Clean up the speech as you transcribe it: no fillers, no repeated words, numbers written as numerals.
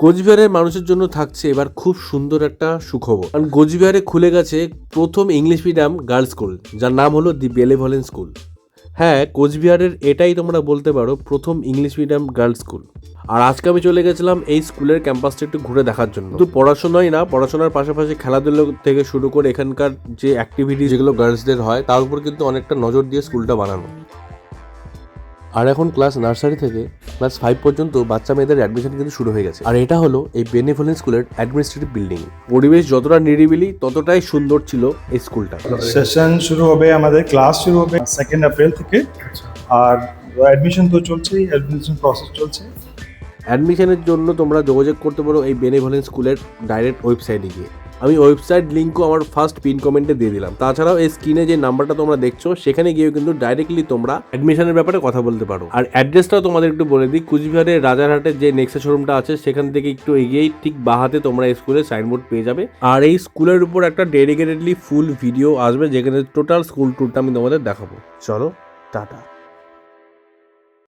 কোচবিহারের মানুষের জন্য থাকছে এবার খুব সুন্দর একটা সুখবর, কারণ কোচবিহারে খুলে গেছে প্রথম ইংলিশ মিডিয়াম গার্লস স্কুল, যার নাম হলো দি বেনেভোলেন্ট স্কুল। হ্যাঁ, কোচবিহারের এটাই তোমরা বলতে পারো প্রথম ইংলিশ মিডিয়াম গার্লস স্কুল। আর আজকে আমি চলে গেছিলাম এই স্কুলের ক্যাম্পাসটা একটু ঘুরে দেখার জন্য। শুধু পড়াশোনাই না, পড়াশোনার পাশাপাশি খেলাধুলো থেকে শুরু করে এখানকার যে অ্যাক্টিভিটি যেগুলো গার্লসদের হয় তার উপর কিন্তু অনেকটা নজর দিয়ে স্কুলটা বানানো। আর এখন ক্লাস নার্সারি থেকে ক্লাস 5 পর্যন্ত বাচ্চা মেয়েদের অ্যাডমিশন কিন্তু শুরু হয়ে গেছে। আর এটা হলো এই বেনেভোলেন্ট স্কুলের অ্যাডমিনিস্ট্রেটিভ বিল্ডিং। পরিবেশ যতটা নিরিবিলি ততটাই সুন্দর ছিল এই স্কুলটা। সেশন শুরু হবে, আমাদের ক্লাস শুরু হবে 2 এপ্রিল থেকে। আর অ্যাডমিশন তো চলছেই, অ্যাডমিশন প্রসেস চলছে। অ্যাডমিশনের জন্য তোমরা যোগাযোগ করতে পারো এই বেনেভোলেন্ট স্কুলের ডাইরেক্ট ওয়েবসাইটে গিয়ে। আমি ওয়েবসাইট লিঙ্কও আমার ফার্স্ট পিন কমেন্টে দিয়ে দিলাম। তাছাড়াও এই স্ক্রিনে যে নাম্বারটা তোমরা দেখছো সেখানে গিয়েও কিন্তু ডাইরেক্টলি তোমরা অ্যাডমিশনের ব্যাপারে কথা বলতে পারো। আর অ্যাড্রেসটাও তোমাদের একটু বলে দিই, কুচবিহারের রাজারহাটের যে নেক্সা শোরুমটা আছে সেখান থেকে একটু এগিয়েই ঠিক বাহাতে তোমরা এই স্কুলের সাইনবোর্ড পেয়ে যাবে। আর এই স্কুলের উপর একটা ডেডিকেটেডলি ফুল ভিডিও আসবে যেখানে টোটাল স্কুল ট্যুরটা আমি তোমাদের দেখাবো। চলো, টাটা।